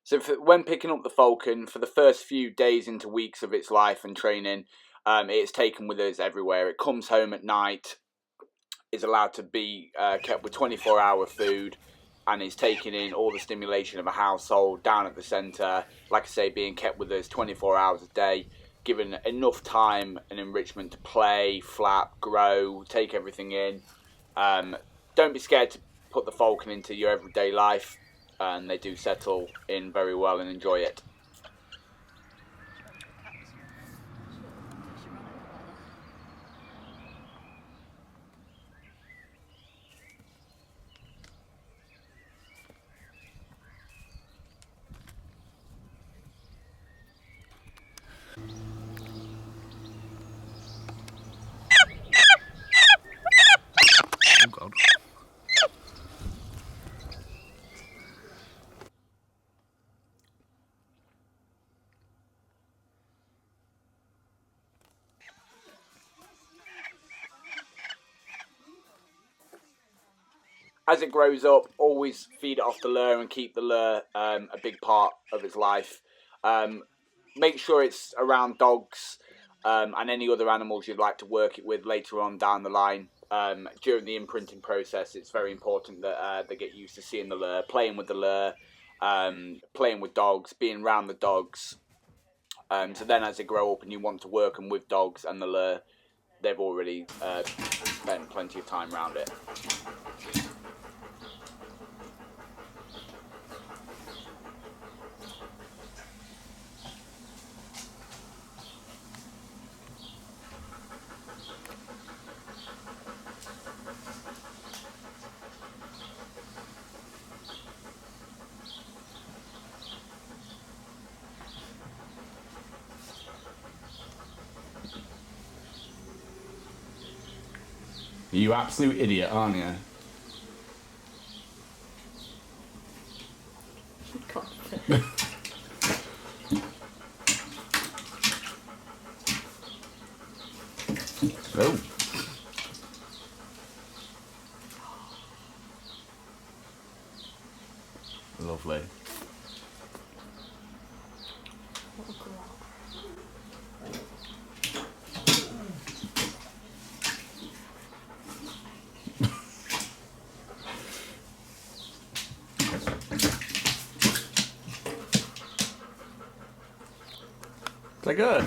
So when picking up the falcon, for the first few days into weeks of its life and training, it's taken with us everywhere. It comes home at night, is allowed to be kept with 24-hour food, and is taking in all the stimulation of a household down at the centre. Like I say, being kept with us 24 hours a day, given enough time and enrichment to play, flap, grow, take everything in. Don't be scared to put the falcon into your everyday life, and they do settle in very well and enjoy it. Oh God. As it grows up, always feed it off the lure and keep the lure a big part of its life. Make sure it's around dogs and any other animals you'd like to work it with later on down the line. During the imprinting process, it's very important that they get used to seeing the lure, playing with the lure, playing with dogs, being around the dogs. So then as they grow up and you want to work them with dogs and the lure, they've already spent plenty of time around it. You absolute idiot, aren't you? Oh. Lovely. Is that good?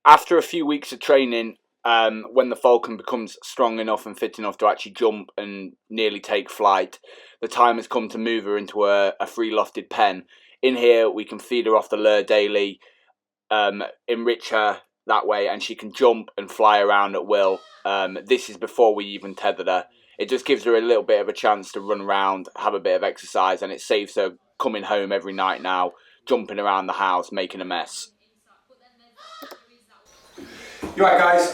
After a few weeks of training, when the falcon becomes strong enough and fit enough to actually jump and nearly take flight, the time has come to move her into a free-lofted pen. In here, we can feed her off the lure daily, enrich her that way, and she can jump and fly around at will. This is before we even tethered her. It just gives her a little bit of a chance to run around, have a bit of exercise, and it saves her coming home every night now, jumping around the house, making a mess. You right, guys?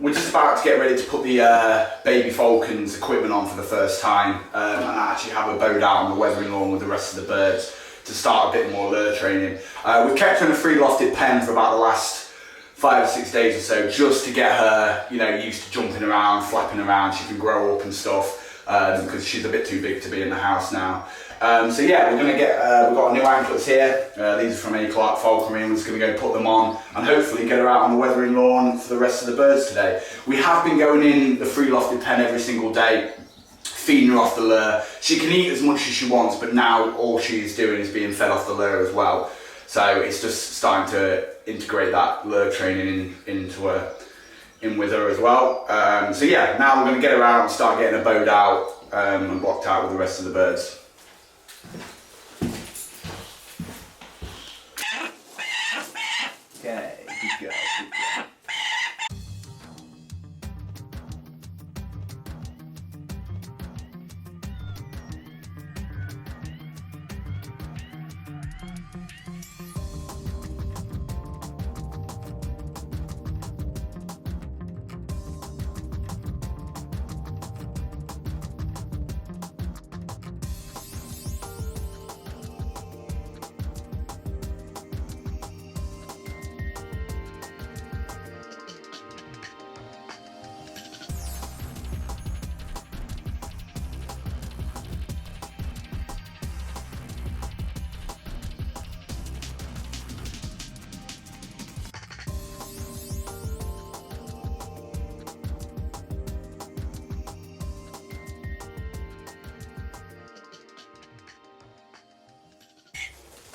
We're just about to get ready to put the baby falcon's equipment on for the first time, and actually have her bowed out on the weathering lawn with the rest of the birds to start a bit more lure training. We've kept her in a free-lofted pen for about the last 5 or 6 days or so, just to get her, used to jumping around, flapping around. She can grow up and stuff. because she's a bit too big to be in the house now. So yeah, we're going to get, we've got new anklets here. These are from A. Clark Falconry, and we're just going to go put them on and hopefully get her out on the weathering lawn for the rest of the birds today. We have been going in the free-lofted pen every single day, feeding her off the lure. She can eat as much as she wants, but now all she's doing is being fed off the lure as well. So it's just starting to integrate that lure training in with her as well. So yeah, now we're going to get her out and start getting her bowed out and blocked out with the rest of the birds. Okay, good girl, good girl.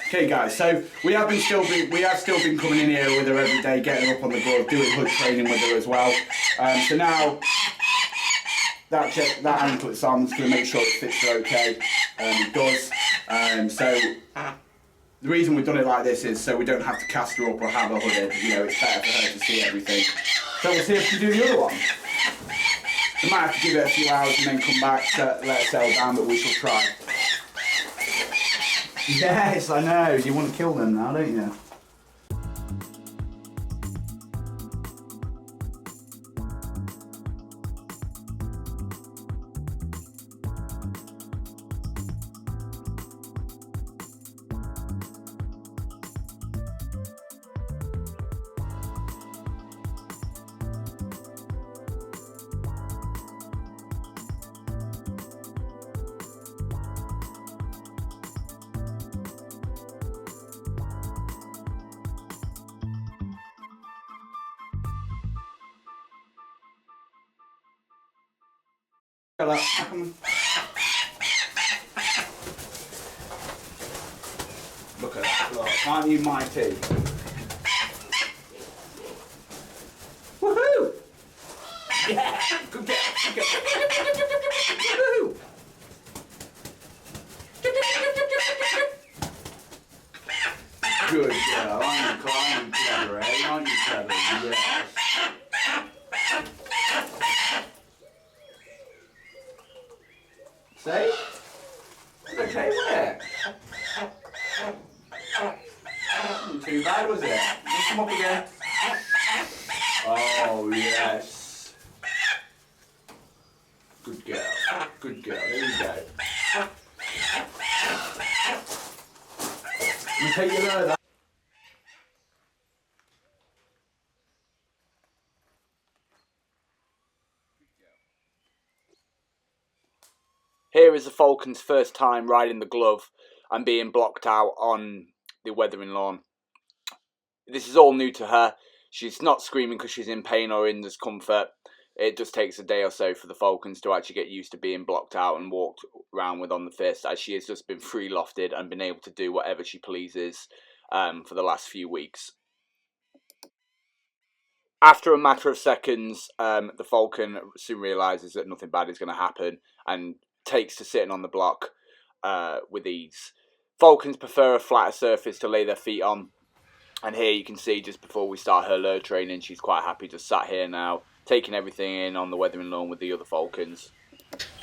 Okay guys, so we have still been coming in here with her every day, getting her up on the glove, doing hood training with her as well. So now that anklet's on, it's going to make sure it fits her okay. It does. So the reason we've done it like this is so we don't have to cast her up or have her hooded. You know, it's better for her to see everything. So we'll see if we can do the other one. We might have to give it a few hours and then come back to let her settle down, but we shall try. Yes, I know. You want to kill them now, don't you? Look, look at that, look, aren't you mighty? Woohoo! Yeah, good girl, good girl. Woohoo! Good girl, aren't you clever, eh? Aren't you clever? Yes. See? Okay, wasn't it? Wasn't too bad, was it? Just come up again. Oh, yes. Good girl. Good girl. There you go. You take your lure. Here is the falcon's first time riding the glove and being blocked out on the weathering lawn. This is all new to her. She's not screaming because she's in pain or in discomfort. It just takes a day or so for the falcons to actually get used to being blocked out and walked around with on the fist, as she has just been free-lofted and been able to do whatever she pleases for the last few weeks. After a matter of seconds, the falcon soon realises that nothing bad is going to happen and takes to sitting on the block with ease. Falcons prefer a flatter surface to lay their feet on, and here you can see just before we start her lure training, she's quite happy just sat here now, taking everything in on the weathering lawn with the other falcons.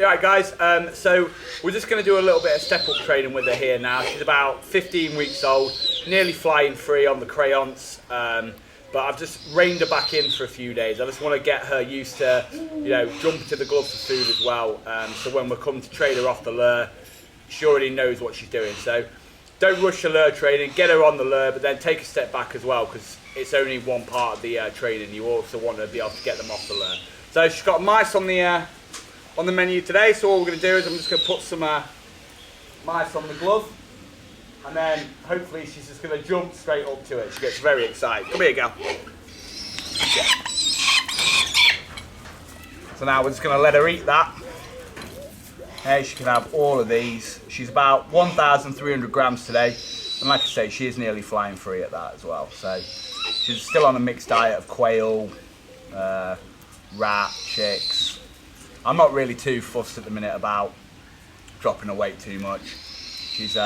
Alright guys, so we're just going to do a little bit of step-up training with her here now. She's about 15 weeks old, nearly flying free on the crayons, but I've just reined her back in for a few days. I just want to get her used to, you know, jumping to the glove for food as well, so when we come to trade her off the lure, she already knows what she's doing. So don't rush the lure training, get her on the lure, but then take a step back as well, because it's only one part of the training. You also want to be able to get them off the lure. So she's got mice on the on the menu today. So all we're going to do is I'm just going to put some mice on the glove, and then hopefully she's just going to jump straight up to it. She gets very excited. Come here, girl. So now we're just going to let her eat that. Hey, she can have all of these. She's about 1,300 grams today, and like I say, she is nearly flying free at that as well. So she's still on a mixed diet of quail, rat, chicks. I'm not really too fussed at the minute about dropping her weight too much. She's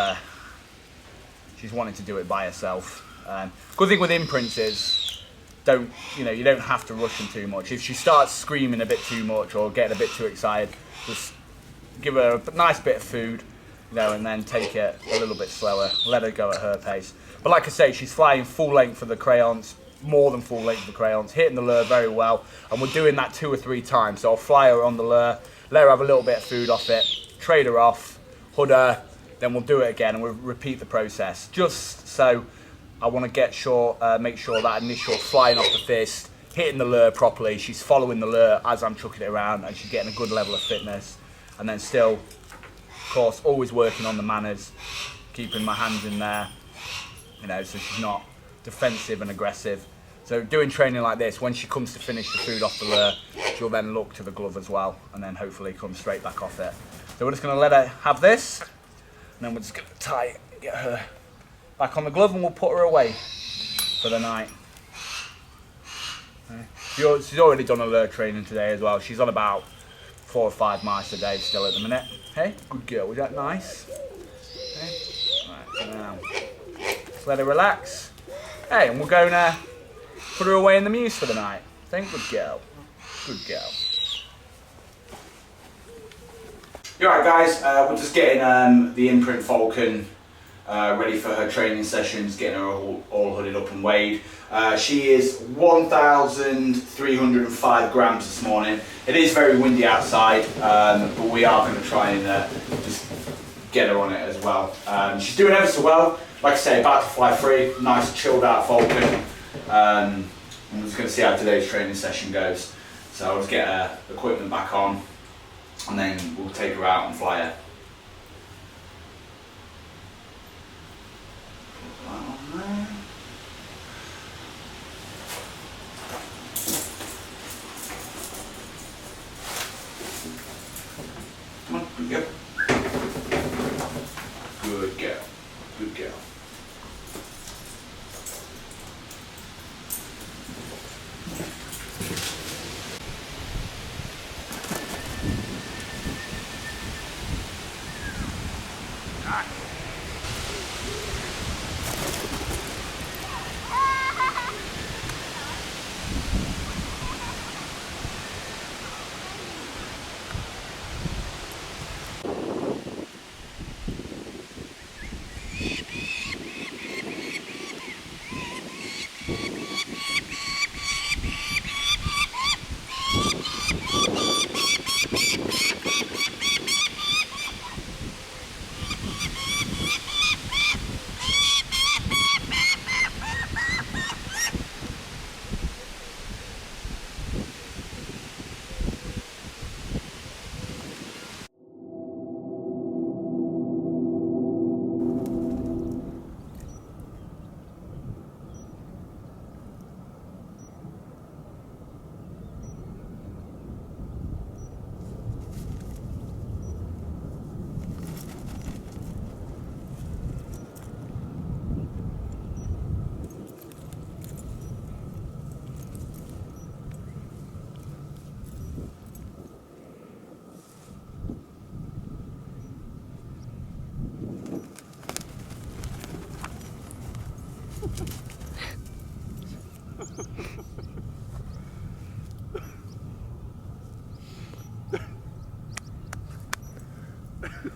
wanting to do it by herself. Good thing with imprints is you don't have to rush them too much. If she starts screaming a bit too much or getting a bit too excited, just give her a nice bit of food, and then take it a little bit slower. Let her go at her pace. But like I say, she's flying full length for the crayons, more than full length of the crayons, hitting the lure very well, and we're doing that 2 or 3 times. So I'll fly her on the lure, let her have a little bit of food off it, trade her off, hood her, then we'll do it again and we'll repeat the process. Just so I want to make sure that initial flying off the fist, hitting the lure properly, she's following the lure as I'm chucking it around, and she's getting a good level of fitness. And then still, of course, always working on the manners, keeping my hands in there, so she's not defensive and aggressive. So doing training like this, when she comes to finish the food off the lure, she'll then look to the glove as well, and then hopefully come straight back off it. So we're just going to let her have this, and then we're just going to tie it, get her back on the glove, and we'll put her away for the night. She's already done a lure training today as well. She's on about 4 or 5 mice a day still at the minute. Hey, good girl, was that nice? Okay. Right, now, just let her relax. Hey, and we're going to put her away in the mews for the night. Thank good girl. Good girl. You alright guys, we're just getting the imprint falcon ready for her training sessions, getting her all hooded up and weighed. She is 1,305 grams this morning. It is very windy outside, but we are going to try and just get her on it as well. She's doing ever so well. Like I say, about to fly free. Nice chilled out falcon. I'm just going to see how today's training session goes. So I'll just get her equipment back on, and then we'll take her out and fly her. Come on, good girl. Good girl. Good girl.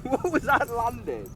What was that landing?